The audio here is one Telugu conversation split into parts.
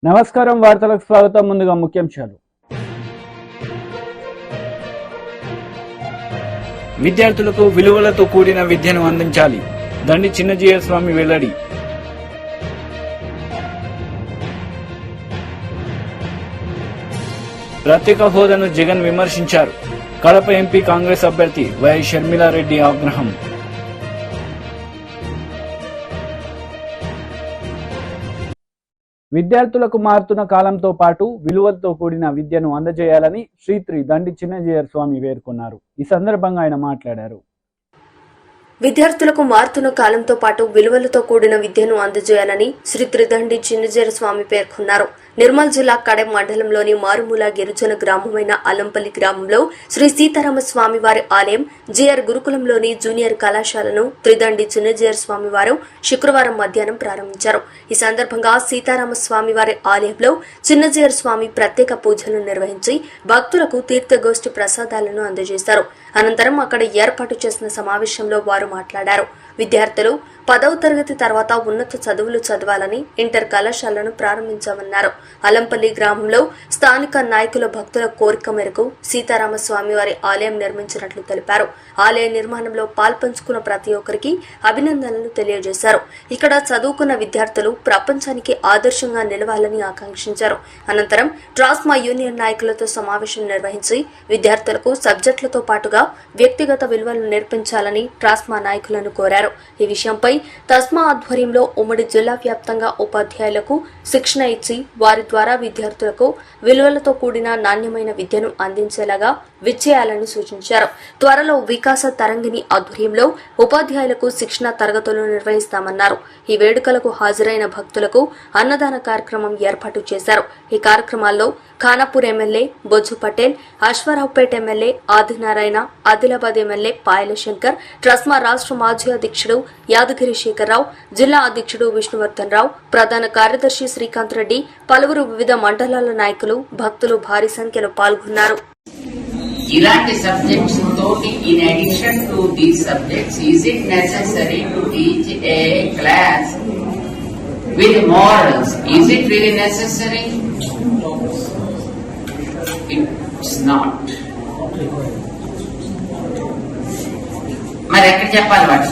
నమస్కారం, వార్తలకు స్వాగతం. ముందుగా ముఖ్యాంశాలు. విద్యార్థులకు విలువలతో కూడిన విద్యను అందించాలి, దండి చిన్నజీయర్ స్వామి వెల్లడి. ప్రత్యేక హోదాను జగన్ విమర్శించారు. కడప ఎంపీ కాంగ్రెస్ అభ్యర్థి వై షర్మిలారెడ్డి ఆగ్రహం. విద్యార్థులకు మారుతున్న కాలంతో పాటు విలువలతో కూడిన విద్యను అందజేయాలని శ్రీ దండి చిన్నజీయర్ స్వామి పేర్కొన్నారు. ఈ సందర్భంగా ఆయన మాట్లాడారు. విద్యార్థులకు మారుతున్న కాలంతో పాటు విలువలతో కూడిన విద్యను అందజేయాలని శ్రీ దండి చిన్నజీయర్ స్వామి పేర్కొన్నారు. నిర్మల్ జిల్లా కడెం మండలంలోని మారుమూల గిరిజన గ్రామమైన అల్లంపల్లి గ్రామంలో శ్రీ సీతారామ స్వామి వారి ఆలయం, జిఆర్ గురుకులంలోని జూనియర్ కళాశాలను త్రిదండి చిన్నజీయర్ స్వామి వారు శుక్రవారం మధ్యాహ్నం ప్రారంభించారు. ఈ సందర్భంగా సీతారామ స్వామి వారి ఆలయంలో చిన్నజీయర్ స్వామి ప్రత్యేక పూజలు నిర్వహించి భక్తులకు తీర్థగోష్ఠి ప్రసాదాలను అందజేశారు. అనంతరం అక్కడ ఏర్పాటు చేసిన సమావేశంలో వారు మాట్లాడారు. విద్యార్థులు 10వ తరగతి తర్వాత ఉన్నత చదువులు చదవాలని ఇంటర్ కళాశాలను ప్రారంభించామన్నారు. అలంపల్లి గ్రామంలో స్థానిక నాయకుల భక్తుల కోరిక మేరకు సీతారామ స్వామి వారి ఆలయం నిర్మించినట్లు తెలిపారు. ఆలయ నిర్మాణంలో పాల్పంచుకున్న ప్రతి ఒక్కరికి అభినందనలు తెలియజేశారు. ఇక్కడ చదువుకున్న విద్యార్థులు ప్రపంచానికి ఆదర్శంగా నిలవాలని ఆకాంక్షించారు. అనంతరం ట్రాస్మా యూనియన్ నాయకులతో సమావేశం నిర్వహించి విద్యార్థులకు సబ్జెక్టులతో పాటుగా వ్యక్తిగత విలువలను నేర్పించాలని ట్రాస్మా నాయకులను కోరారు. ఈ విషయంపై తస్మా ఆధ్వర్యంలో ఉమ్మడి జిల్లా వ్యాప్తంగా ఉపాధ్యాయులకు శిక్షణ ఇచ్చి వారి ద్వారా విద్యార్థులకు విలువలతో కూడిన నాణ్యమైన విద్యను అందించేలాగా విచ్చేయాలని సూచించారు. త్వరలో వికాస తరంగిణి ఆధ్వర్యంలో ఉపాధ్యాయులకు శిక్షణ తరగతులు నిర్వహిస్తామన్నారు. ఈ వేడుకలకు హాజరైన భక్తులకు అన్నదాన కార్యక్రమం ఏర్పాటు చేశారు. ఈ కార్యక్రమాల్లో Khanapur MLA Bojju Patel, Aswaraopeta MLA Adinarayana, Adilabad MLA Payal Shankar, TRSMA రాష్ట్ర మాజీ అధ్యక్షుడు యాదగిరి శేఖర్రావు, జిల్లా అధ్యక్షుడు విష్ణువర్ధన్ రావు, ప్రధాన కార్యదర్శి శ్రీకాంత్ రెడ్డి, పలువురు వివిధ మండలాల నాయకులు, భక్తులు భారీ సంఖ్యలో పాల్గొన్నారు. ఇలాంటి సబ్జెక్ట్స్ తోటి in addition to these subjects is it necessary to teach a class with morals? Is it really necessary? It's not. మరి ఎక్కడ చెప్పాలి వాటి?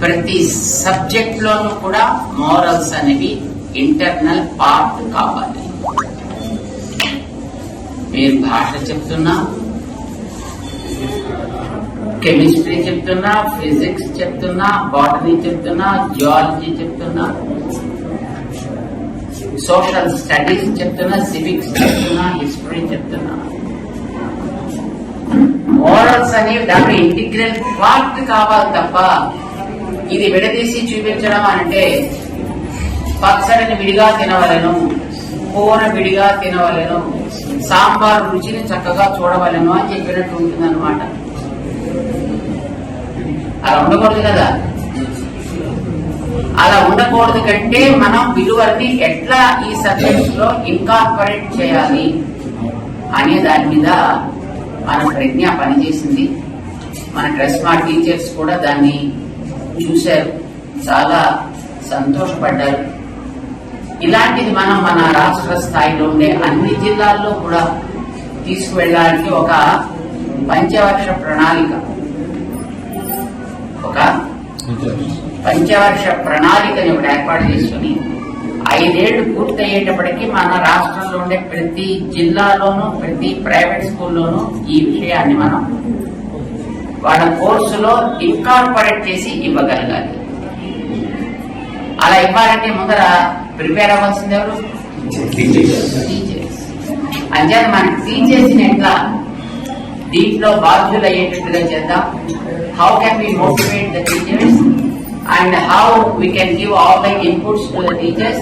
ప్రతి సబ్జెక్ట్ లోనూ కూడా మోరల్స్ అనేవి ఇంటర్నల్ పార్ట్ కావాలి. మీరు భాష చెప్తున్నా, కెమిస్ట్రీ చెప్తున్నా, ఫిజిక్స్ చెప్తున్నా, బాటనీ చెప్తున్నా, జియాలజీ చెప్తున్నా, సోషల్ స్టడీస్ చెప్తున్నా, సివిక్స్ చెప్తున్నా, హిస్టరీ చెప్తున్నా, మోరల్స్ అనేవి దాంట్లో ఇంటిగ్రల్ పార్ట్ కావాలి తప్ప ఇది విడదీసి చూపించడం అంటే పచ్చడిని విడిగా తినవలను, కూర విడిగా తినవలను, సాంబార్ రుచిని చక్కగా చూడవలను అని చెప్పినట్టు ఉంటుంది అనమాట. అలా ఉండకూడదు కదా. అలా ఉండకూడదు కంటే మనం విలువల్ని ఎట్లా ఈ సబ్జెక్ట్స్ లో ఇన్కార్పొరేట్ చేయాలి అనే దాని మీద మన ప్రజ్ఞ పనిచేసింది. మన ట్రస్మా టీచర్స్ కూడా దాన్ని చూశారు, చాలా సంతోషపడ్డారు. ఇలాంటిది మనం మన రాష్ట్ర స్థాయిలో ఉండే అన్ని జిల్లాల్లో కూడా తీసుకువెళ్ళడానికి ఒక పంచవర్ష ప్రణాళికని ఒకటి ఏర్పాటు చేసుకుని 5 ఏళ్లు పూర్తయ్యేటప్పటికీ మన రాష్ట్రంలో ఉండే ప్రతి జిల్లాలోనూ ప్రతి ప్రైవేట్ స్కూల్లోనూ ఈ విషయాన్ని మనం వాళ్ళ కోర్సులో ఇన్కార్పొరేట్ చేసి ఇవ్వగలగాలి. అలా ఇవ్వాలంటే ముందర ప్రిపేర్ అవ్వాల్సింది ఎవరు? టీచర్స్. అంచేత మన టీచర్స్ ని ఎట్లా దీంట్లో బాధ్యులు అయ్యేటట్టుగా చేద్దాం. How can we motivate the teachers and how we can give all the inputs to the teachers,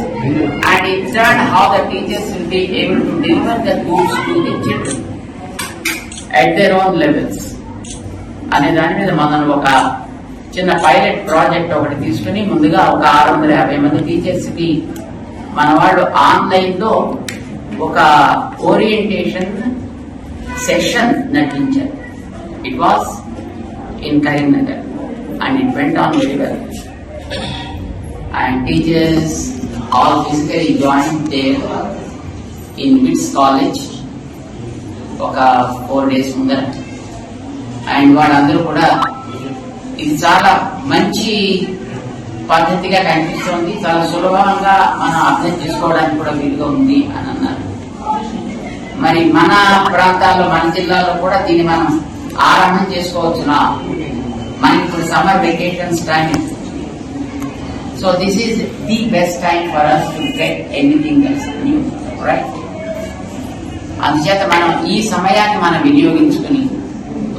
and in turn how the teachers will be able to deliver the goods to the children at their own levels అనే దాని మీద మనం ఒక చిన్న పైలట్ ప్రాజెక్ట్ ఒకటి తీసుకుని ముందుగా ఒక 650 మంది టీచర్స్ కి మన వాళ్ళు ఆన్లైన్ లో ఒక ఓరియంటేషన్ సెషన్ నటించారు. It was in Karimnagar and it went on very well. and teachers all physically joined there in Wits College ఒక 4 days ముందర. అండ్ వాళ్ళందరూ కూడా ఇది చాలా మంచి పద్ధతిగా కనిపిస్తోంది, చాలా సులభంగా మనం అర్థం చేసుకోవడానికి కూడా వీలుగా ఉంది అని అన్నారు. మరి మన ప్రాంతాల్లో, మన జిల్లాలో కూడా దీన్ని మనం ఆరంభం చేసుకోవచ్చునా? మనకి ఇప్పుడు summer vacations time, so this is the best time for us to get anything else new, right? అందుచేత మనం ఈ సమయాన్ని మనం వినియోగించుకుని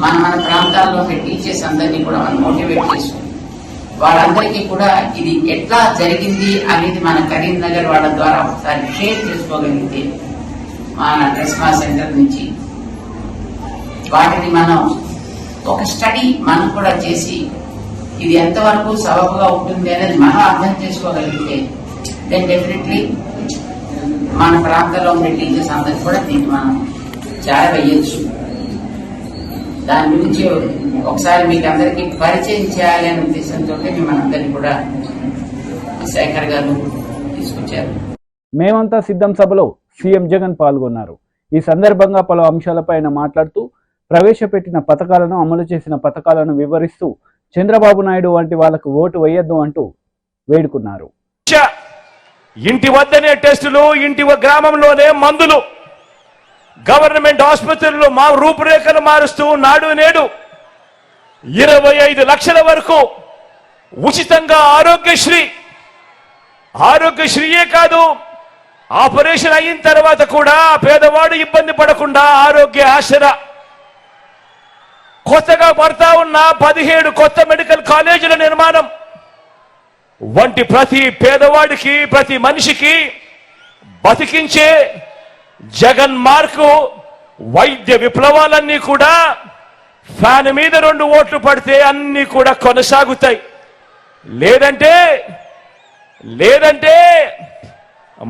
మన ప్రాంతాల్లో టీచర్స్ అందరినీ కూడా మనం మోటివేట్ చేసుకుని వాళ్ళందరికీ కూడా ఇది ఎట్లా జరిగింది అనేది మన కరీంనగర్ వాళ్ళ ద్వారా ఒకసారి షేర్ చేసుకోగలిగితే మన ట్రెస్మా సెంటర్ నుంచి వాటిని మనం ఒక స్టడీ మనం కూడా చేసి ఇది ఎంతవరకు సబబుగా ఉంటుంది అనేది మనం అర్థం చేసుకోగలిగితే దెన్ డెఫినెట్లీ మన ప్రాంతంలో ఉండే టీచర్స్ అందరికీ కూడా దీన్ని మనం చేరవేయచ్చు. దాని గురించి ఒకసారి మీకు అందరికీ పరిచయం చేయాలి అనే ఉద్దేశంతో మిమ్మల్ని అందరినీ కూడా శేఖర్ గారు తీసుకొచ్చారు. మేమంతా సిద్ధం సభలో సీఎం జగన్ పాల్గొన్నారు. ఈ సందర్భంగా పలు అంశాలపై ఆయన మాట్లాడుతూ ప్రవేశపెట్టిన పథకాలను, అమలు చేసిన పథకాలను వివరిస్తూ చంద్రబాబు నాయుడు వంటి వాళ్లకు ఓటు వేయొద్దు అంటూ వేడుకున్నారు. ఇంటి వద్దనే టెస్టులు, ఇంటి గ్రామంలోనే మందులు, గవర్నమెంట్ ఆసుపత్రుల్లో మా రూపురేఖలు మారుస్తూ నాడు నేడు 25 లక్షల వరకు ఉచితంగా ఆరోగ్యశ్రీయే కాదు, ఆపరేషన్ అయిన తర్వాత కూడా పేదవాడు ఇబ్బంది పడకుండా ఆరోగ్య ఆసరా, కొత్తగా పడతా ఉన్న 17 కొత్త మెడికల్ కాలేజీల నిర్మాణం వంటి ప్రతి పేదవాడికి, ప్రతి మనిషికి బతికించే జగన్ మార్కు వైద్య విప్లవాలన్నీ కూడా ఫ్యాన్ మీద 2 ఓట్లు పడితే అన్ని కూడా కొనసాగుతాయి. లేదంటే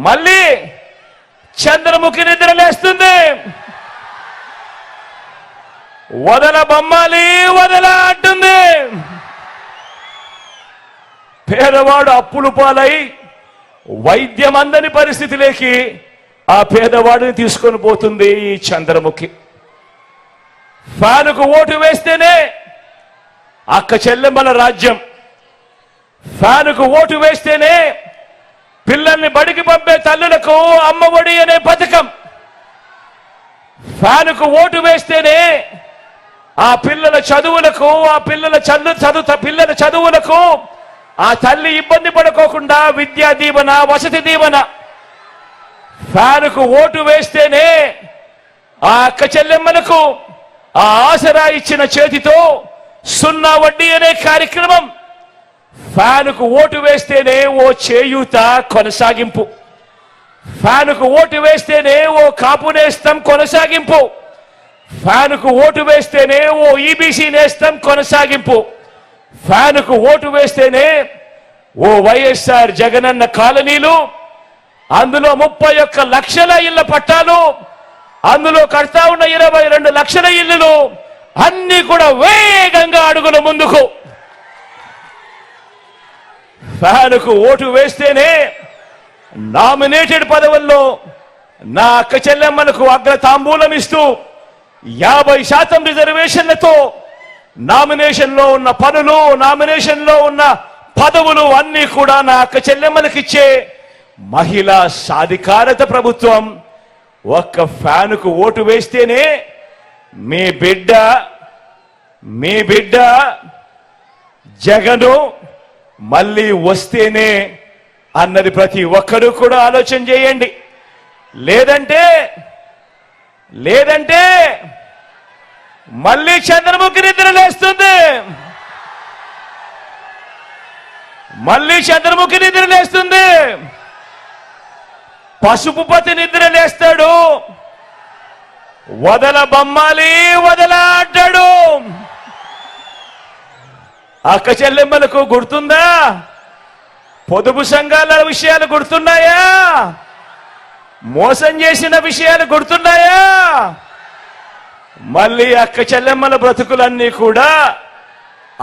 మళ్ళీ చంద్రముఖి నిద్రలేస్తుంది. వదల బొమ్మాలి వదల అంటుంది. పేదవాడు అప్పులు పాలై వైద్యం అందని పరిస్థితిలోకి ఆ పేదవాడిని తీసుకొని పోతుంది ఈ చంద్రముఖి. ఫ్యానుకు ఓటు వేస్తేనే అక్క చెల్లెమ్మల రాజ్యం, ఫ్యానుకు ఓటు వేస్తేనే పిల్లల్ని బడికి పంపే తల్లులకు అమ్మఒడి అనే పథకం, ఫ్యానుకు ఓటు వేస్తేనే ఆ పిల్లల చదువులకు, పిల్లల చదువులకు ఆ తల్లి ఇబ్బంది పడుకోకుండా విద్యా దీవెన, వసతి దీవెన. ఫ్యానుకు ఓటు వేస్తేనే ఆ అక్క చెల్లెమ్మలకు ఆ ఆసరా ఇచ్చిన చేతితో 0 వడ్డీ అనే కార్యక్రమం. ఫ్యానుకు ఓటు వేస్తేనే ఓ చేయూత కొనసాగింపు, ఫ్యానుకు ఓటు వేస్తేనే ఓ కాపు నేస్తం కొనసాగింపు, ఫ్యానుకు ఓటు వేస్తేనే ఓ ఈబీసీ నేస్తం కొనసాగింపు, ఫ్యానుకు ఓటు వేస్తేనే ఓ వైఎస్ఆర్ జగనన్న కాలనీలు, అందులో 31 లక్షల ఇళ్ల పట్టాలు, అందులో కడతా ఉన్న 22 లక్షల ఇళ్లు అన్ని కూడా వేగంగా అడుగుల ముందుకు. ఫ్యానుకు ఓటు వేస్తేనే నామినేటెడ్ పదవుల్లో నా అక్క చెల్లెమ్మలకు అగ్ర తాంబూలం ఇస్తూ 50% రిజర్వేషన్లతో నామినేషన్లో ఉన్న పనులు, నామినేషన్లో ఉన్న పదవులు అన్ని కూడా నా అక్క చెల్లెమ్మలకిచ్చే మహిళా సాధికారత ప్రభుత్వం. ఒక్క ఫ్యానుకు ఓటు వేస్తేనే మీ బిడ్డ జగను మళ్ళీ వస్తేనే అన్నది ప్రతి ఒక్కరూ కూడా ఆలోచన చేయండి. లేదంటే మళ్ళీ చంద్రముఖి నిద్రలేస్తుంది, పసుపు పతి నిద్రలేస్తాడు. వదల బొమ్మాలి వదల అంటాడు. అక్క చెల్లెమ్మలకు గుర్తుందా? పొదుపు సంఘాల విషయాలు గుర్తున్నాయా? మోసం చేసిన విషయాలు గుర్తున్నాయా? మళ్ళీ అక్క చెల్లెమ్మల బ్రతుకులన్నీ కూడా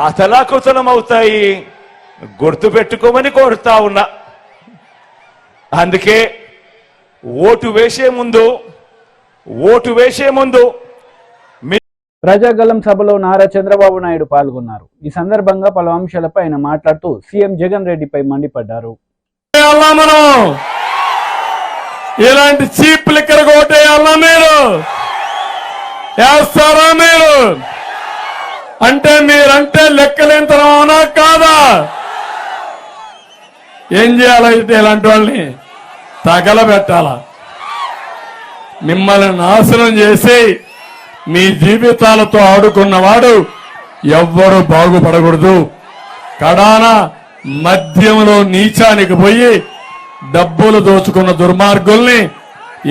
అతలాకుతలం అవుతాయి. గుర్తు పెట్టుకోమని కోరుతా ఉన్నా. అందుకే ఓటు వేసే ముందు ప్రజాగలం సభలో నారా చంద్రబాబు నాయుడు పాల్గొన్నారు. ఈ సందర్భంగా పలు అంశాలపై ఆయన మాట్లాడుతూ సీఎం జగన్ రెడ్డిపై మండిపడ్డారు. మనం ఇలాంటి చీప్ లిక్కర్ కోటేయాలా మీరు? వేస్తారా మీరు? అంటే మీరంటే లెక్కలేంతనం అవునా కాదా? ఏం చేయాలైతే ఇలాంటి వాళ్ళని తగలబెట్టాలా? మిమ్మల్ని నాశనం చేసి మీ జీవితాలతో ఆడుకున్నవాడు ఎవ్వరూ బాగుపడకూడదు. కడాన మద్యంలో నీచానికి పోయి డబ్బులు దోచుకున్న దుర్మార్గుల్ని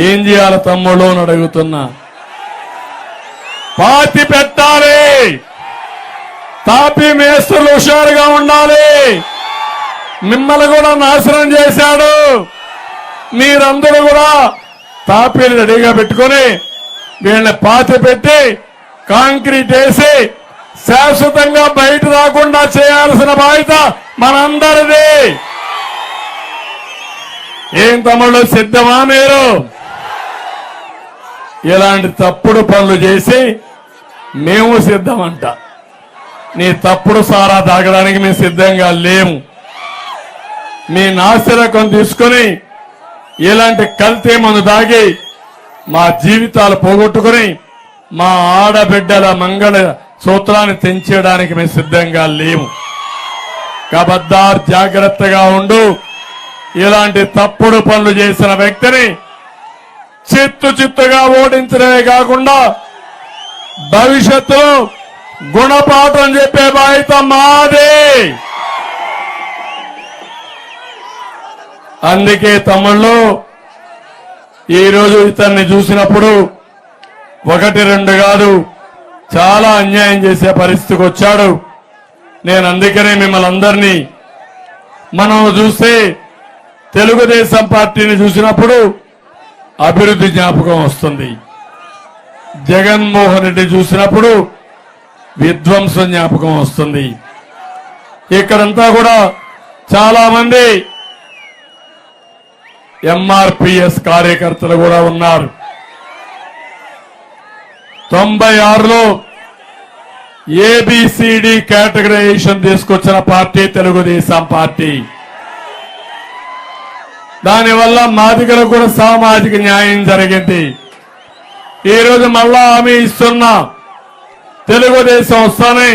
ఏం చేయాలి తమ్ముళ్ళు అని అడుగుతున్నా. పాతి పెట్టాలి. తాపీ మేస్త్రులు హుషారుగా ఉండాలి. మిమ్మల్ని కూడా నాశనం చేశాడు. మీరందరూ కూడా తాపీలు రెడీగా పెట్టుకుని వీళ్ళని పాతి పెట్టి కాంక్రీట్ వేసి శాశ్వతంగా బయట రాకుండా చేయాల్సిన బాధ్యత మనందరిది. ఏం తమ్ముళ్ళు సిద్ధమా మీరు? ఇలాంటి తప్పుడు పనులు చేసి మేము సిద్ధమంట. నీ తప్పుడు సారా తాగడానికి మేము సిద్ధంగా లేము. మీ నాసిరకం తీసుకుని ఇలాంటి కల్తీ మందు తాగి మా జీవితాలు పోగొట్టుకుని మా ఆడబిడ్డల మంగళ సూత్రాన్ని తెంచేయడానికి మేము సిద్ధంగా లేము. కబద్దార్ జాగ్రత్తగా ఉండు. ఇలాంటి తప్పుడు పనులు చేసిన వ్యక్తిని చిత్తుగా ఓడించడమే కాకుండా భవిష్యత్తులో గుణపాఠం చెప్పే బాధ్యత మాదే. అందుకే తమ్ముళ్ళు ఈరోజు ఇతన్ని చూసినప్పుడు ఒకటి రెండు కాదు చాలా అన్యాయం చేసే పరిస్థితికి వచ్చాడు. నేను అందుకనే మిమ్మల్ని అందరినీ మనం చూస్తే తెలుగుదేశం పార్టీని చూసినప్పుడు అభివృద్ధి జ్ఞాపకం వస్తుంది. జగన్మోహన్ రెడ్డి చూసినప్పుడు విధ్వంసం జ్ఞాపకం వస్తుంది. ఇక్కడంతా కూడా చాలా మంది ఎంఆర్పిఎస్ కార్యకర్తలు కూడా ఉన్నారు. 96లో ఏబిసిడి కేటగరైజేషన్ తీసుకొచ్చిన పార్టీ తెలుగుదేశం పార్టీ. దానివల్ల మాదిగలకు కూడా సామాజిక న్యాయం జరిగింది. ఈరోజు మళ్ళా హామీ ఇస్తున్నా తెలుగుదేశం వస్తానే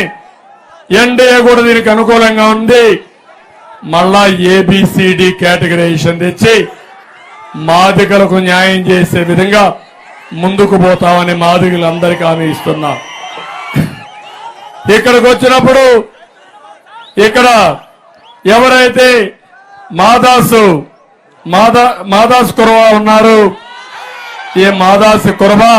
ఎన్డీఏ కూడా దీనికి అనుకూలంగా ఉంది. మళ్ళా ఏబిసిడి కేటగరైజేషన్ తెచ్చి మాదిగలకు న్యాయం చేసే విధంగా ముందుకు పోతామని మాదిగలందరికీ హామీ ఇస్తున్నా. ఇక్కడికి వచ్చినప్పుడు ఇక్కడ ఎవరైతే మాదాస్ కురవా ఉన్నారు, ఈ మాదాస్ కురవా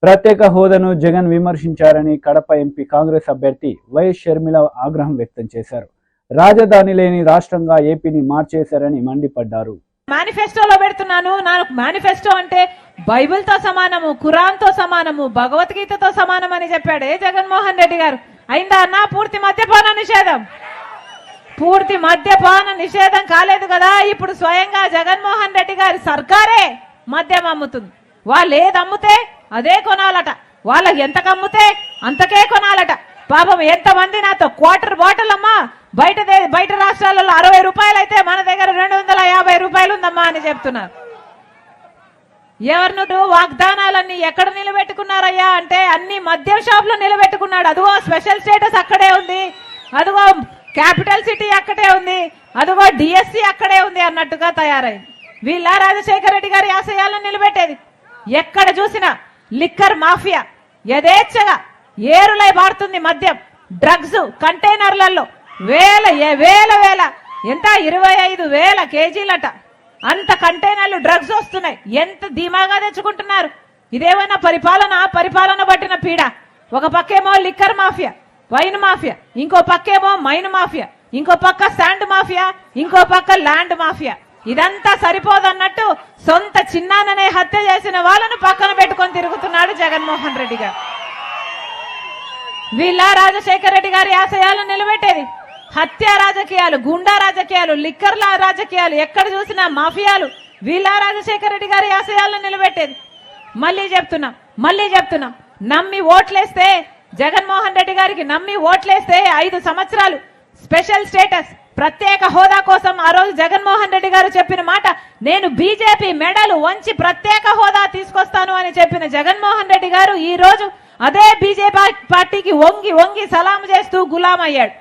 ప్రత్యేక హోదాను జగన్ విమర్శించారని కడప ఎంపీ కాంగ్రెస్ అభ్యర్థి వైఎస్ షర్మిల ఆగ్రహం వ్యక్తం చేశారు. రాజధాని లేని రాష్ట్రంగా ఏపీని మార్చేశారని మండిపడ్డారు. మేనిఫెస్టోలో పెడుతున్నాను. నాకు మేనిఫెస్టో అంటే బైబిల్ తో సమానము, ఖురాన్ తో సమానము, భగవద్గీతతో సమానం అని చెప్పాడే జగన్మోహన్ రెడ్డి గారు. అయిందా అన్న పూర్తి మద్యపాన నిషేధం? పూర్తి మద్యపాన నిషేధం కాలేదు కదా. ఇప్పుడు స్వయంగా జగన్మోహన్ రెడ్డి గారి సర్కారే మద్యం అమ్ముతుంది. వాళ్ళు ఏది అమ్ముతే అదే కొనాలట. వాళ్ళకి ఎంతకు అమ్ముతే అంతకే కొనాలట. పాపం ఎంతమంది నాతో క్వార్టర్ బాటిల్ అమ్మా బయట రాష్ట్రాలలో 60 రూపాయలు అయితే మన దగ్గర 250 రూపాయలు ఉందమ్మా అని చెప్తున్నారు. ఎవరినో వాగ్దానాలన్నీ ఎక్కడ నిలబెట్టుకున్నారయ్యా అంటే అన్ని మద్యం షాపులు నిలబెట్టుకున్నాడు. అదిగో స్పెషల్ స్టేటస్ అక్కడే ఉంది, అదిగో క్యాపిటల్ సిటీ అక్కడే ఉంది, అదిగో డిఎస్సి అక్కడే ఉంది అన్నట్టుగా తయారైంది. వీళ్ళ రాజశేఖర రెడ్డి గారి ఆశయాలను నిలబెట్టేది. ఎక్కడ చూసినా లిక్కర్ మాఫియా యథేచ్ఛగా ఏరులై మారుతుంది. మద్యం డ్రగ్స్ కంటైనర్లలో వేల ఎంత 25,000 కేజీలట అంత కంటైనర్లు డ్రగ్స్ వస్తున్నాయి. ఎంత ధీమాగా తెచ్చుకుంటున్నారు. ఇదేమైనా పరిపాలన పట్టిన పీడ. ఒక పక్కేమో లిక్కర్ మాఫియా, వైన్ మాఫియా, ఇంకో పక్కేమో మైన్ మాఫియా, ఇంకో పక్క శాండ్ మాఫియా, ఇంకో పక్క ల్యాండ్ మాఫియా. ఇదంతా సరిపోదన్నట్టు సొంత చిన్నాన్ననే హత్య చేసిన వాళ్ళను పక్కన పెట్టుకొని తిరుగుతున్నాడు జగన్మోహన్ రెడ్డి గారు. వీళ్ళ రాజశేఖర రెడ్డి గారి ఆశయాలను నిలబెట్టేది. హత్య రాజకీయాలు, గుండా రాజకీయాలు, లిక్కర్ల రాజకీయాలు, ఎక్కడ చూసినా మాఫియాలు, వీళ్ళ రాజశేఖర రెడ్డి గారి ఆశయాలను నిలబెట్టేది. మళ్ళీ చెప్తున్నా నమ్మి ఓట్లేస్తే, జగన్మోహన్ రెడ్డి గారికి నమ్మి ఓట్లేస్తే 5 సంవత్సరాలు స్పెషల్ స్టేటస్, ప్రత్యేక హోదా కోసం ఆ రోజు జగన్మోహన్ రెడ్డి గారు చెప్పిన మాట, నేను బీజేపీ మెడలు వంచి ప్రత్యేక హోదా తీసుకొస్తాను అని చెప్పిన జగన్మోహన్ రెడ్డి గారు ఈ రోజు అదే బీజేపీ పార్టీకి వంగి సలాం చేస్తూ గులాం అయ్యాడు.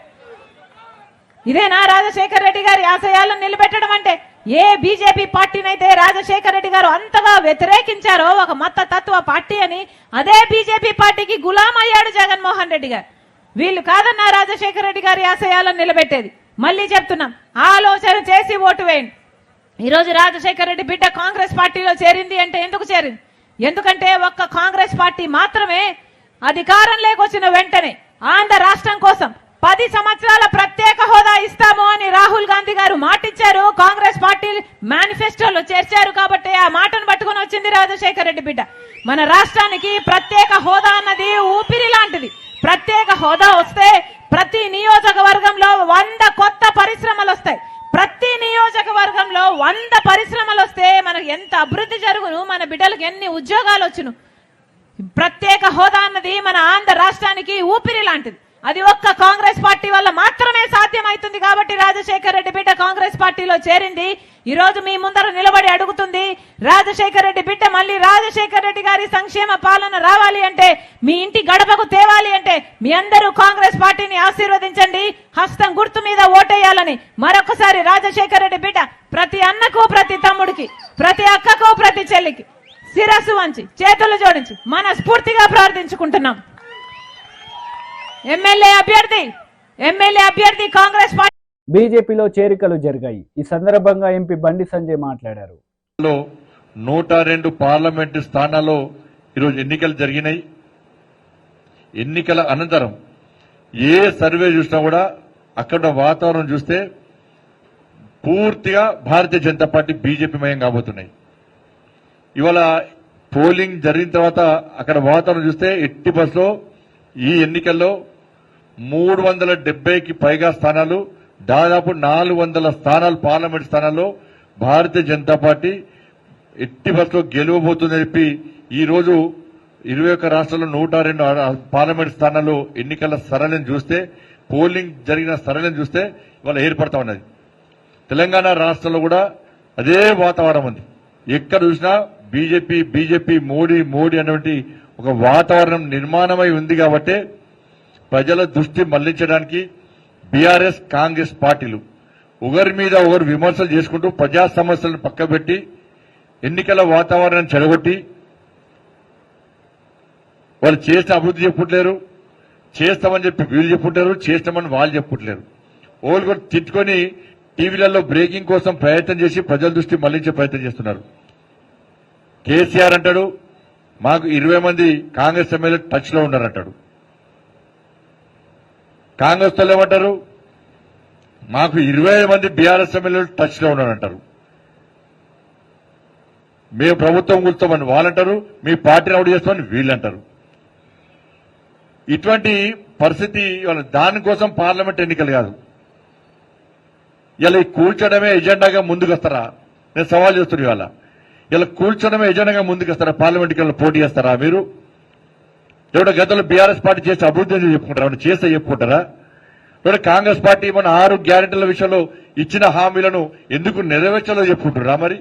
ఇదేనా రాజశేఖర రెడ్డి గారి ఆశయాలను నిలబెట్టడం అంటే? ఏ బీజేపీ పార్టీనైతే రాజశేఖర రెడ్డి గారు అంతగా వ్యతిరేకించారో, ఒక మత తత్వ పార్టీ అని, అదే బీజేపీ పార్టీకి గులాం అయ్యాడు జగన్మోహన్ రెడ్డి గారు. వీళ్ళు కాదన్నా రాజశేఖర రెడ్డి గారి ఆశయాలను నిలబెట్టేది. మళ్ళీ చెప్తున్నాం, ఆలోచన చేసి ఓటు వేయండి. ఈరోజు రాజశేఖర రెడ్డి బిడ్డ కాంగ్రెస్ పార్టీలో చేరింది అంటే ఎందుకు చేరింది? ఎందుకంటే ఒక్క కాంగ్రెస్ పార్టీ మాత్రమే అధికారంలోకి వచ్చిన వెంటనే ఆంధ్ర రాష్ట్రం కోసం 10 సంవత్సరాల ప్రత్యేక హోదా ఇస్తాము అని రాహుల్ గాంధీ గారు మాటిచ్చారు. కాంగ్రెస్ పార్టీ మేనిఫెస్టోలో చేర్చారు. కాబట్టి ఆ మాటను పట్టుకొని వచ్చింది రాజశేఖర రెడ్డి బిడ్డ. మన రాష్ట్రానికి ప్రత్యేక హోదా అన్నది ఊపిరి లాంటిది. ప్రత్యేక హోదా వస్తే ప్రతి నియోజకవర్గంలో 100 కొత్త పరిశ్రమలు వస్తాయి. ప్రతి నియోజకవర్గంలో 100 పరిశ్రమలు వస్తే మనకు ఎంత అభివృద్ధి జరుగును, మన బిడ్డలకు ఎన్ని ఉద్యోగాలు వచ్చును. ప్రత్యేక హోదా అన్నది మన ఆంధ్ర రాష్ట్రానికి ఊపిరి లాంటిది. అది ఒక్క కాంగ్రెస్ పార్టీ వల్ల మాత్రమే సాధ్యమవుతుంది. కాబట్టి రాజశేఖర రెడ్డి బిడ్డ కాంగ్రెస్ పార్టీలో చేరింది. ఈ రోజు మీ ముందర నిలబడి అడుగుతుంది, రాజశేఖర రెడ్డి బిడ్డ మళ్ళీ రాజశేఖర రెడ్డి గారి సంక్షేమ పాలన రావాలి అంటే, మీ ఇంటి గడపకు తేవాలి అంటే మీ అందరూ కాంగ్రెస్ పార్టీని ఆశీర్వదించండి, హస్తం గుర్తు మీద ఓటేయాలని మరొకసారి రాజశేఖర రెడ్డి బిడ్డ ప్రతి అన్నకు, ప్రతి తమ్ముడికి, ప్రతి అక్కకు, ప్రతి చెల్లికి శిరస్సు వంచి చేతులు జోడించి మనస్ఫూర్తిగా ప్రార్థించుకుంటున్నాం. ఎమ్మెల్యే అభ్యర్థి కాంగ్రెస్ పార్టీ. బీజేపీలో చేరికలు జరిగాయి. ఈ సందర్భంగా ఎంపీ బండి సంజయ్ మాట్లాడారు. 102 పార్లమెంటు స్థానాల్లో ఈరోజు ఎన్నికలు జరిగినాయి. ఎన్నికల అనంతరం ఏ సర్వే చూసినా కూడా అక్కడ వాతావరణం చూస్తే పూర్తిగా భారతీయ జనతా పార్టీ బీజేపీ మయం కాబోతున్నాయి. ఇవాళ పోలింగ్ జరిగిన తర్వాత అక్కడ వాతావరణం చూస్తే ఎట్టి బస్లో ఈ ఎన్నికల్లో 370కి పైగా స్థానాలు, దాదాపు 400 స్థానాలు, పార్లమెంట్ స్థానాల్లో భారతీయ జనతా పార్టీ ఎట్టి బస్లో గెలవబోతుందని చెప్పి ఈ రోజు 21 రాష్ట్రాల్లో 102 పార్లమెంట్ స్థానాల్లో ఎన్నికల సరళిని చూస్తే, పోలింగ్ జరిగిన సరళిని చూస్తే ఇవాళ ఏర్పడతా ఉన్నది. తెలంగాణ రాష్ట్రంలో కూడా అదే వాతావరణం ఉంది. ఎక్కడ చూసినా బీజేపీ మోడీ అటువంటి ఒక వాతావరణం నిర్మాణమై ఉంది. కాబట్టి ప్రజల దృష్టి మళ్లించడానికి బీఆర్ఎస్, కాంగ్రెస్ పార్టీలు ఒకరి మీద ఒకరు విమర్శలు చేసుకుంటూ ప్రజా సమస్యలను పక్కబెట్టి ఎన్నికల వాతావరణాన్ని చెడగొట్టి వాళ్ళు చేసిన అభివృద్ధి చెప్పుకుంటలేరు, చేస్తామని చెప్పి వీళ్ళు చెప్పుకుంటారు, చేస్తామని వాళ్ళు చెప్పుకుంటలేరు. ఓళ్ళు కూడా తిట్టుకొని టీవీలలో బ్రేకింగ్ కోసం ప్రయత్నం చేసి ప్రజల దృష్టి మళ్లించే ప్రయత్నం చేస్తున్నారు. కేసీఆర్ అంటాడు మాకు 20 మంది కాంగ్రెస్ ఎమ్మెల్యే టచ్ లో ఉన్నారంటాడు. కాంగ్రెస్ వాళ్ళు ఏమంటారు మాకు 20 మంది బీఆర్ఎస్ ఎమ్మెల్యేలు టచ్ లో ఉన్నారంటారు. మేము ప్రభుత్వం కూర్చోమని వాళ్ళంటారు, మీ పార్టీని అవుట్ చేస్తామని వీళ్ళంటారు. ఇటువంటి పరిస్థితి దానికోసం పార్లమెంట్ ఎన్నికలు కాదు. ఇలా కూర్చోడమే ఎజెండాగా ముందుకు వస్తారా? నేను సవాల్ చేస్తున్నా. ఇవాళ ఇలా కూర్చోడమే ఎజెండాగా ముందుకు వస్తారా? పార్లమెంట్ ఎన్నికల్లో పోటీ చేస్తారా? మీరు ఎవడో గతంలో బీఆర్ఎస్ పార్టీ చేస్తే అభివృద్ధి చెప్పుకుంటారా? చేస్తే చెప్పుకుంటారా? ఎవడో కాంగ్రెస్ పార్టీ మన 6 గ్యారెంటీల విషయంలో ఇచ్చిన హామీలను ఎందుకు నెరవేర్చాలో చెప్పుకుంటారా? మరి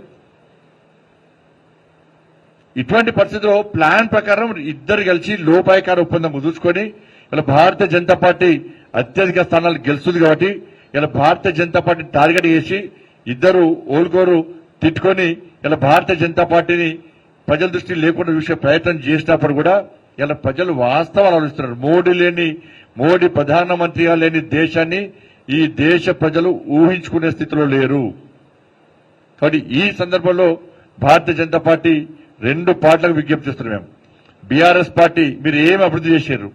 ఇటువంటి పరిస్థితిలో ప్లాన్ ప్రకారం ఇద్దరు కలిసి లోపాయకార ఒప్పందం కుదుర్చుకొని ఇలా భారతీయ జనతా పార్టీ అత్యధిక స్థానాలు గెలుస్తుంది. కాబట్టి ఇలా భారతీయ జనతా పార్టీని టార్గెట్ చేసి ఇద్దరు ఓల్గోరు తిట్టుకొని ఇలా భారతీయ జనతా పార్టీని ప్రజల దృష్టి లేకుండా చూసే ప్రయత్నం చేసినప్పుడు కూడా ఇలా ప్రజలు వాస్తవాలు ఆలోచిస్తున్నారు. మోడీ ప్రధానమంత్రిగా లేని దేశాన్ని ఈ దేశ ప్రజలు ఊహించుకునే స్థితిలో లేరు. కాబట్టి ఈ సందర్భంలో భారతీయ జనతా పార్టీ 2 పార్టీలకు విజ్ఞప్తి చేస్తున్నాం. మేము బీఆర్ఎస్ పార్టీ మీరు ఏమి అభివృద్ధి చేశారు?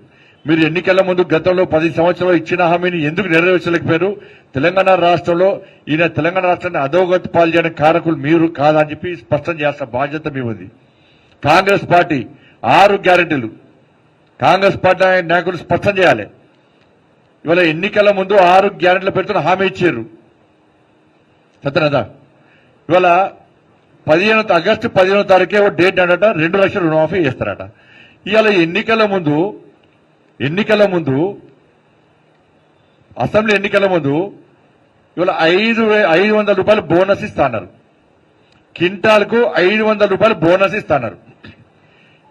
మీరు ఎన్నికల ముందు గతంలో 10 సంవత్సరాలు ఇచ్చిన హామీని ఎందుకు నెరవేర్చలేకపోయారు? తెలంగాణ రాష్ట్రంలో తెలంగాణ రాష్ట్రాన్ని అధోగతి పాలు చేయడానికి కారకులు మీరు కాదా అని చెప్పి స్పష్టం చేయాల్సిన బాధ్యత మీది. కాంగ్రెస్ పార్టీ 6 గ్యారెంటీలు కాంగ్రెస్ పార్టీ నాయకులు స్పష్టం చేయాలి. ఇవాళ ఎన్నికల ముందు 6 గ్యారెంటీల పేరుతో హామీ ఇచ్చారు సత్యనదా. ఇవాళ ఆగస్టు 15వ తారీఖే డేట్ అడట 2 లక్షల రుణమాఫీ చేస్తారట. ఇవాళ ఎన్నికల ముందు అసెంబ్లీ ఎన్నికల ముందు ఇవాళ 500 రూపాయలు బోనస్ ఇస్తాన్నారు. క్వింటాల్కు 500 రూపాయలు బోనస్ ఇస్తాన్నారు.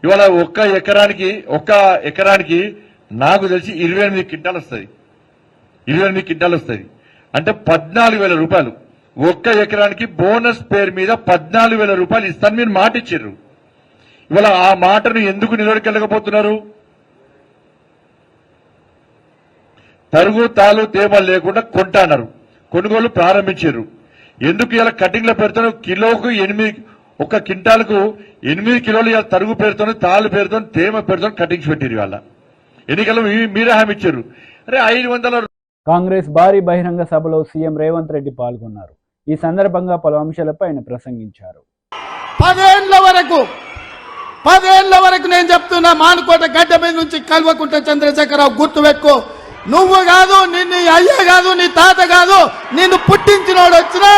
ఇవాళ ఒక్క ఎకరానికి నాకు తెలిసి 28 క్వింటాలు వస్తుంది. 28 క్వింటాలు వస్తుంది అంటే 14,000 రూపాయలు ఒక్క ఎకరానికి బోనస్ పేరు మీద 14,000 రూపాయలు ఇస్తాను మీరు మాట ఇచ్చారు. ఇవాళ ఆ మాటను ఎందుకు నిలబెట్టలేకపోతున్నారు? తరుగు తాలు తేమలు లేకుండా కొంటాన్నారు, కొనుగోలు ప్రారంభించారు. ఎందుకు ఇలా కటింగ్ల పేరుతో కిలోకు 8 ఒక్క క్వింటాలకు 8 కిలోలు ఇలా తరుగు పేరుతో తాళ్ళు పేరుతో తేమ పేరుతో కటింగ్స్ పెట్టారు. ఇవాళ ఎన్నికల్లో మీరే హామీ ఇచ్చారు. అరే 500. కాంగ్రెస్ భారీ బహిరంగ సభలో సీఎం రేవంత్ రెడ్డి పాల్గొన్నారు. ఈ సందర్భంగా పలు అంశాలపై ఆయన ప్రసంగించారు. 10 ఏళ్ల వరకు నేను చెప్తున్నా, మానుకోట గడ్డ మీద నుంచి కల్వకుంట చంద్రశేఖరరావు గుర్తుపెట్టుకో, నువ్వు కాదు, నీ అయ్య కాదు, నీ తాత కాదు, నిన్ను పుట్టించినోడు వచ్చినా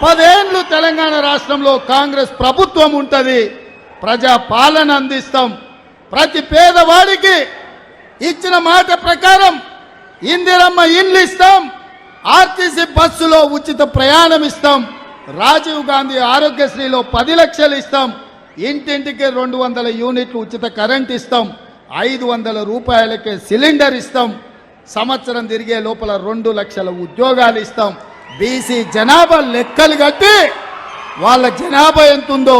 10 ఏళ్లు తెలంగాణ రాష్ట్రంలో కాంగ్రెస్ ప్రభుత్వం ఉంటది. ప్రజా పాలన అందిస్తాం. ప్రతి పేదవాడికి ఇచ్చిన మాట ప్రకారం ఇందిరమ్మ ఇండ్లు ఇస్తాం. ఆర్టీసీ బస్సులో ఉచిత ప్రయాణం ఇస్తాం. రాజీవ్ గాంధీ ఆరోగ్యశ్రీలో 10 లక్షలు ఇస్తాం. ఇంటింటికి 200 యూనిట్లు ఉచిత కరెంట్ ఇస్తాం. 500 రూపాయలకే సిలిండర్ ఇస్తాం. సంవత్సరం తిరిగే లోపల 2 లక్షల ఉద్యోగాలు ఇస్తాం. బీసీ జనాభా లెక్కలు కట్టి వాళ్ళ జనాభా ఎంతుందో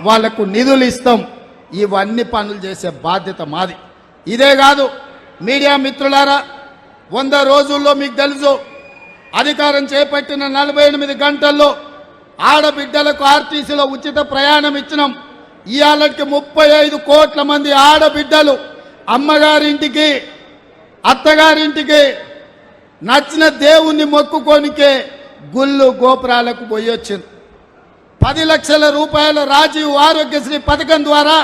వాళ్లకు నిధులు ఇస్తాం. ఇవన్నీ పనులు చేసే బాధ్యత మాది. ఇదే కాదు మీడియా మిత్రులారా, 100 రోజుల్లో మీకు తెలుసు అధికారం చేపట్టిన 48 గంటల్లో ఆడబిడ్డలకు ఆర్టీసీలో ఉచిత ప్రయాణం ఇచ్చినాం. ఇవాళకి 35 కోట్ల మంది ఆడబిడ్డలు అమ్మగారింటికి అత్తగారింటికి నచ్చిన దేవుణ్ణి మొక్కుకోనికే గుళ్ళు గోపురాలకు పోయొచ్చింది. 10 లక్షల రూపాయల రాజీవ్ ఆరోగ్యశ్రీ పథకం ద్వారా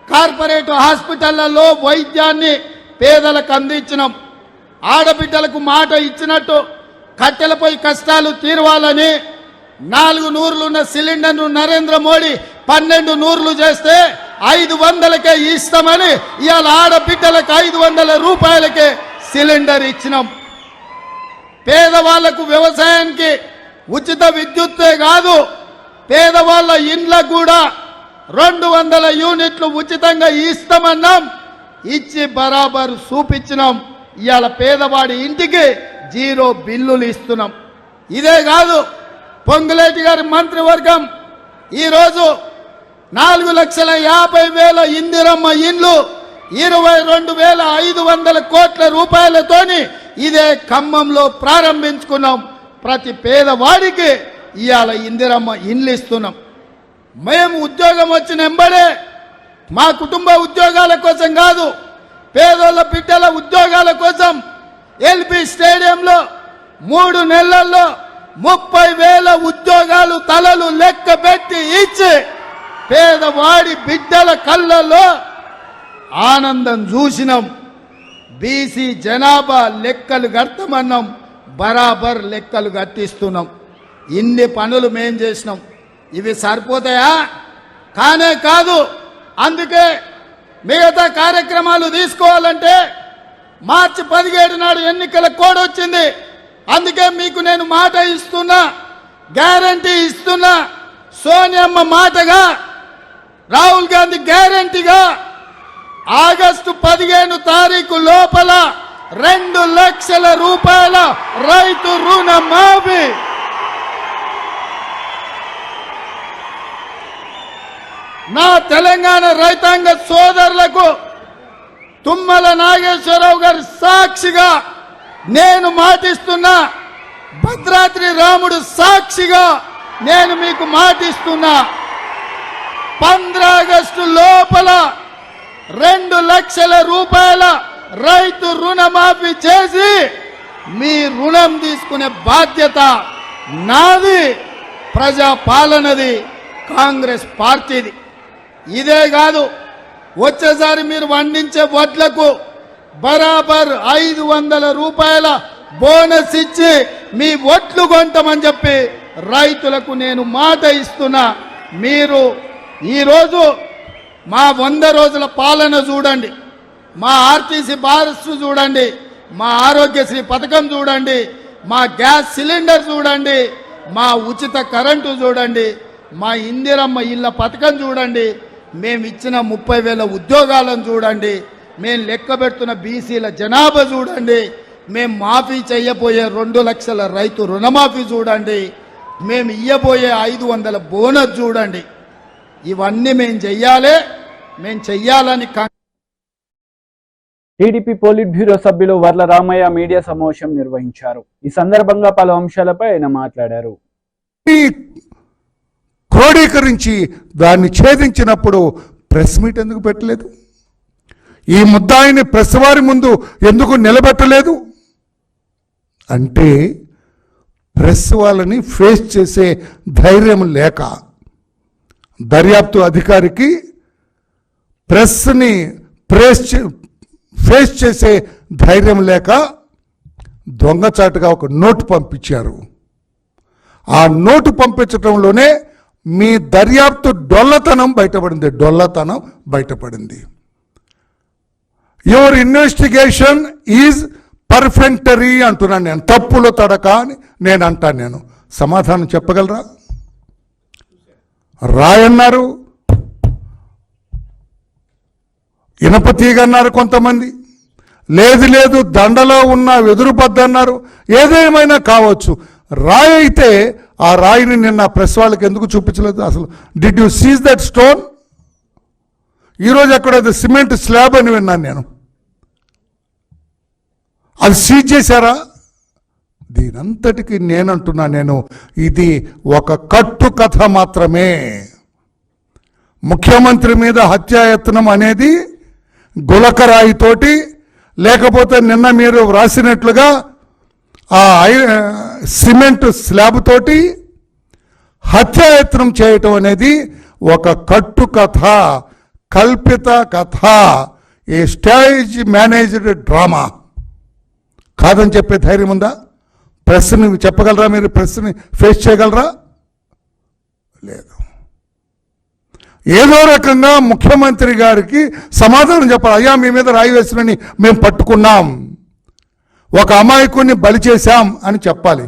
కార్పొరేట్ హాస్పిటళ్లలో వైద్యాన్ని పేదలకు అందించినాం. ఆడబిడ్డలకు మాట ఇచ్చినట్టు కట్టెలపై కష్టాలు తీరవాలని 4 నూరులున్న సిలిండర్ను నరేంద్ర మోడీ 12 నూరులు చేస్తే 500కే ఇస్తామని ఇవాళ ఆడబిడ్డలకు 500 రూపాయలకే సిలిండర్ ఇచ్చినాం. పేదవాళ్లకు వ్యవసాయానికి ఉచిత విద్యుత్తే కాదు, పేదవాళ్ల ఇండ్లకు కూడా 200 యూనిట్లు ఉచితంగా ఇస్తామన్నాం. ఇచ్చి బరాబరు చూపించినాం. ఇవాళ పేదవాడి ఇంటికి 0 బిల్లులు ఇస్తున్నాం. ఇదే కాదు, పొంగులేటి గారి మంత్రివర్గం ఈరోజు 4,50,000 ఇందిరమ్మ ఇండ్లు 22,500 కోట్ల రూపాయలతోని ఇదే ఖమ్మంలో ప్రారంభించుకున్నాం. ప్రతి పేదవాడికి ఇవాళ ఇందిరమ్మ ఇండ్లు ఇస్తున్నాం. మేము ఉద్యోగం వచ్చిన ఎంబడే మా కుటుంబ ఉద్యోగాల కోసం కాదు, పేదోళ్ళ బిడ్డల ఉద్యోగాల కోసం ఎల్బీ స్టేడియంలో 3 నెలల్లో 30,000 ఉద్యోగాలు తలలు లెక్క పెట్టి ఇచ్చి పేదవాడి బిడ్డల కళ్ళల్లో ఆనందం చూసినాం. బీసీ జనాభా లెక్కలు కడతామన్నాం, బరాబర్ లెక్కలు కట్టిస్తున్నాం. ఇన్ని పనులు మేం చేసినాం. ఇవి సరిపోతాయా? కానే కాదు. అందుకే మిగతా కార్యక్రమాలు తీసుకోవాలంటే మార్చి 17 నాడు ఎన్నికల కోడ్ వచ్చింది. అందుకే మీకు నేను మాట ఇస్తున్నా, గ్యారంటీ ఇస్తున్నా. సోనియమ్మ మాటగా, రాహుల్ గాంధీ గ్యారంటీగా ఆగస్టు 15 తారీఖు లోపల 2 లక్షల రూపాయల రైతు రుణ మాఫీ. నా తెలంగాణ రైతాంగ సోదరులకు తుమ్మల నాగేశ్వరరావు గారి సాక్షిగా నేను మాటిస్తున్నా, భద్రాద్రి రాముడు సాక్షిగా నేను మీకు మాటిస్తున్నా, 15 ఆగస్టు లోపల 2 లక్షల రూపాయల రైతు రుణమాఫీ చేసి మీ రుణం తీసుకునే బాధ్యత నాది, ప్రజా పాలనది, కాంగ్రెస్ పార్టీది. ఇదే కాదు, వచ్చేసారి మీరు పండించే వడ్లకు బరాబర్ 500 రూపాయల బోనస్ ఇచ్చి మీ ఒట్లు కొంటామని చెప్పి రైతులకు నేను మాట ఇస్తున్నా. మీరు ఈరోజు మా 100 రోజుల పాలన చూడండి, మా ఆర్టీసీ బారస్ చూడండి, మా ఆరోగ్యశ్రీ పథకం చూడండి, మా గ్యాస్ సిలిండర్ చూడండి, మా ఉచిత కరెంటు చూడండి, మా ఇందిరమ్మ ఇళ్ళ పథకం చూడండి, మేము ఇచ్చిన 30,000 ఉద్యోగాలను చూడండి, మేము లెక్క పెడుతున్న బీసీల జనాభా చూడండి, మేము మాఫీ చేయబోయే 2 లక్షల రైతు రుణమాఫీ చూడండి, మేము ఇయ్యబోయే 500 బోనస్ చూడండి. ఇవన్నీ మేము చెయ్యాలని టీడీపీ పోలిట్ బ్యూరో సభ్యులు వర్ల రామయ్య మీడియా సమావేశం నిర్వహించారు. ఈ సందర్భంగా పలు అంశాలపై ఆయన మాట్లాడారు. క్రోడీకరించి దాన్ని ఛేదించినప్పుడు ప్రెస్ మీట్ ఎందుకు పెట్టలేదు? ఈ ముద్దాయిని ప్రెస్ వారి ముందు ఎందుకు నిలబెట్టలేదు? అంటే ప్రెస్ వాళ్ళని ఫేస్ చేసే ధైర్యం లేక, దర్యాప్తు అధికారికి ప్రెస్ని ఫేస్ చేసే ధైర్యం లేక దొంగచాటుగా ఒక నోటు పంపించారు. ఆ నోటు పంపించడంలోనే మీ దర్యాప్తు డొల్లతనం బయటపడింది. యువర్ ఇన్వెస్టిగేషన్ ఈజ్ పర్ఫెక్టరీ అంటున్నాను నేను, తప్పులో తడక అని నేను అంటాను. సమాధానం చెప్పగలరా? రాయన్నారు, ఇనపతీగ అన్నారు కొంతమంది, లేదు దండలో ఉన్న వెదురుపద్దన్నారు. ఏదేమైనా కావచ్చు, రాయి అయితే ఆ రాయిని నిన్న ప్రెస్ వాళ్ళకి ఎందుకు చూపించలేదు? అసలు did you seize that stone? ఈరోజు ఎక్కడైతే సిమెంట్ స్లాబ్ అని విన్నాను నేను, అది సీజ్ చేశారా? దీనంతటికి నేను ఇది ఒక కట్టు కథ మాత్రమే. ముఖ్యమంత్రి మీద హత్యాయత్నం అనేది గులకరాయితోటి, లేకపోతే నిన్న మీరు వ్రాసినట్లుగా ఆ సిమెంట్ స్లాబ్ తోటి హత్యాయత్నం చేయటం అనేది ఒక కట్టు కథ, కల్పిత కథ, ఏ స్టేజ్ మేనేజ్డ్ డ్రామా కాదని చెప్పే ధైర్యం ఉందా? ప్రెస్ని చెప్పగలరా? మీరు ప్రెస్ని ఫేస్ చేయగలరా? లేదు. ఏదో రకంగా ముఖ్యమంత్రి గారికి సమాధానం చెప్పాలి. అయ్యా, మీ మీద రాయి వేసినని మేము పట్టుకున్నాం, ఒక అమాయకుడిని బలి చేశాం అని చెప్పాలి.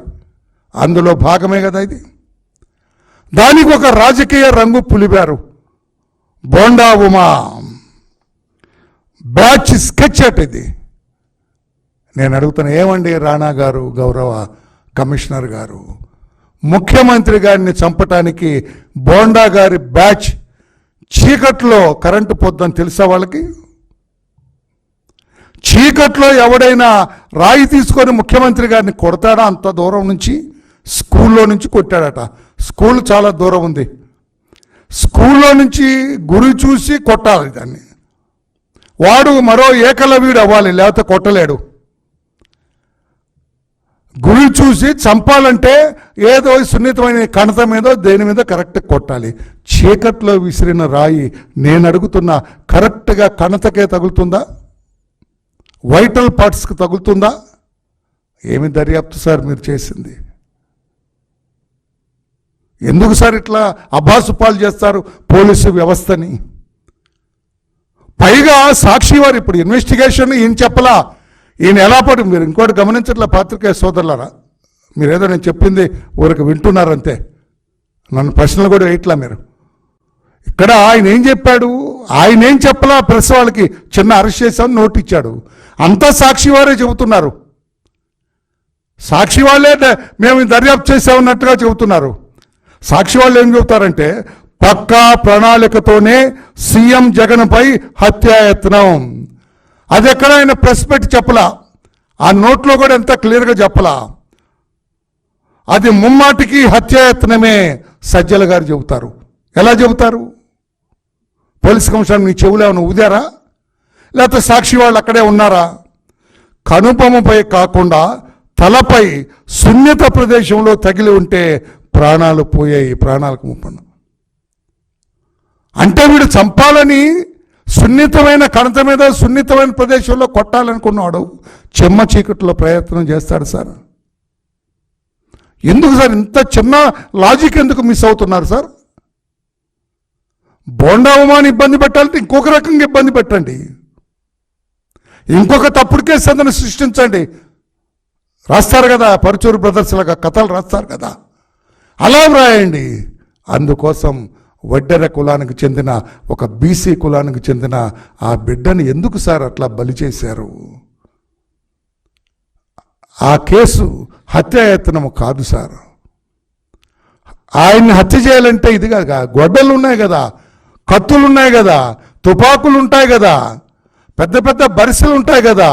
అందులో భాగమే కదా ఇది. దానికి ఒక రాజకీయ రంగు పులిపారు. బోండా ఉమా బ్యాచ్ స్కెచ్ అట్ ఇది. నేను అడుగుతున్నా, ఏమండి రాణా గారు, గౌరవ కమిషనర్ గారు, ముఖ్యమంత్రి గారిని చంపటానికి బోండా గారి బ్యాచ్ చీకట్లో కరెంటు పొద్దని తెలుసా వాళ్ళకి? చీకట్లో ఎవడైనా రాయి తీసుకొని ముఖ్యమంత్రి గారిని కొడతాడా? అంత దూరం నుంచి, స్కూల్లో నుంచి కొట్టాడట. స్కూల్ చాలా దూరం ఉంది. స్కూల్లో నుంచి గురి చూసి కొట్టాలి దాన్ని. వాడు మరో ఏకలవ్యుడు అవ్వాలి, లేకపోతే కొట్టలేడు. గురి చూసి చంపాలంటే ఏదో సున్నితమైన కణత మీదో దేని మీద కరెక్ట్ కొట్టాలి. చీకట్లో విసిరిన రాయి నేను అడుగుతున్నా, కరెక్ట్గా కణతకే తగులుతుందా? వైటల్ పార్ట్స్కి తగులుతుందా? ఏమి దర్యాప్తు సార్ మీరు చేసింది? ఎందుకు సార్ ఇట్లా అభాసుపాలు చేస్తారు పోలీసు వ్యవస్థని? పైగా సాక్షి వారు ఇప్పుడు ఇన్వెస్టిగేషన్ ఈయన చెప్పలా, ఈయన ఎలా పడి, మీరు ఇంకోటి గమనించట్లా పాత్రికేయ సోదరులారా, మీరేదో నేను చెప్పింది ఊరికి వింటున్నారంతే, నన్ను ప్రశ్నలు కూడా వేయట్లా మీరు. ఇక్కడ ఆయన ఏం చెప్పాడు, ఆయన ఏం చెప్పలా, ప్రెస్ వాళ్ళకి చిన్న అరెస్ట్ చేశామని నోట్ ఇచ్చాడు. అంతా సాక్షి వారే చెబుతున్నారు. సాక్షి వాళ్ళే మేము దర్యాప్తు చేసామన్నట్టుగా చెబుతున్నారు. సాక్షి వాళ్ళు ఏం చెబుతారంటే, పక్కా ప్రణాళికతోనే సీఎం జగన్పై హత్యాయత్నం. అది ఎక్కడ ఆయన ప్రెస్ పెట్టి చెప్పలా, ఆ నోట్లో కూడా ఎంత క్లియర్గా చెప్పలా. అది ముమ్మాటికి హత్యాయత్నమే సజ్జల గారు చెబుతారు. ఎలా చెబుతారు? పోలీస్ కమిషనర్ మీ చెవులు ఏమైనా ఊదారా? లేకపోతే సాక్షి వాళ్ళు అక్కడే ఉన్నారా? కనుబొమ్మపై కాకుండా తలపై సున్నిత ప్రదేశంలో తగిలి ఉంటే ప్రాణాలు పోయాయి, ప్రాణాలకు ముప్పను. అంటే వీడు చంపాలని సున్నితమైన కణత మీద సున్నితమైన ప్రదేశంలో కొట్టాలనుకున్నాడు చెమ్మ చీకట్లో ప్రయత్నం చేస్తాడు సార్. ఎందుకు సార్ ఇంత చిన్న లాజిక్ ఎందుకు మిస్ అవుతున్నారు సార్? బోండావమాని ఇబ్బంది పెట్టాలంటే ఇంకొక రకంగా ఇబ్బంది పెట్టండి, ఇంకొక తప్పుడు కేసు అతను సృష్టించండి. రాస్తారు కదా పరుచూరు బ్రదర్స్ లాగా కథలు రాస్తారు కదా, అలా వ్రాయండి. అందుకోసం వడ్డెర కులానికి చెందిన ఒక బీసీ కులానికి చెందిన ఆ బిడ్డని ఎందుకు సార్ అట్లా బలి చేశారు? ఆ కేసు హత్యాయత్నము కాదు సార్. ఆయన్ని హత్య చేయాలంటే ఇది కాదు, గొడ్డలు ఉన్నాయి కదా, కత్తులు ఉన్నాయి కదా, తుపాకులు ఉంటాయి కదా, పెద్ద పెద్ద బరిసెలు ఉంటాయి కదా,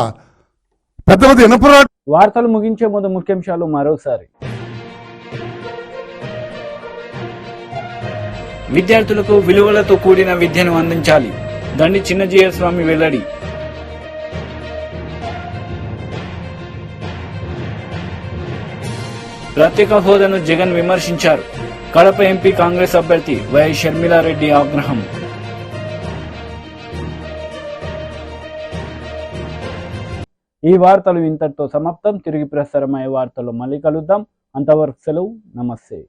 పెద్ద పెద్ద ఇనపరా. వార్తలు ముగించే ముందు ముఖ్యాంశాలు మరోసారి. విద్యార్థులకు విలువలతో కూడిన విద్యను అందించాలి, దండి చిన్నజీయర్ స్వామి వెల్లడి. ప్రత్యేక హోదాను జగన్ విమర్శించారు, కడప ఎంపీ కాంగ్రెస్ అభ్యర్థి వై షర్మిలారెడ్డి ఆగ్రహం. ఈ వార్తలు ఇంతటితో సమాప్తం. తిరిగి ప్రసారమయ్యే వార్తలు మళ్ళీ కలుద్దాం. అంతవరకు సెలవు. నమస్తే.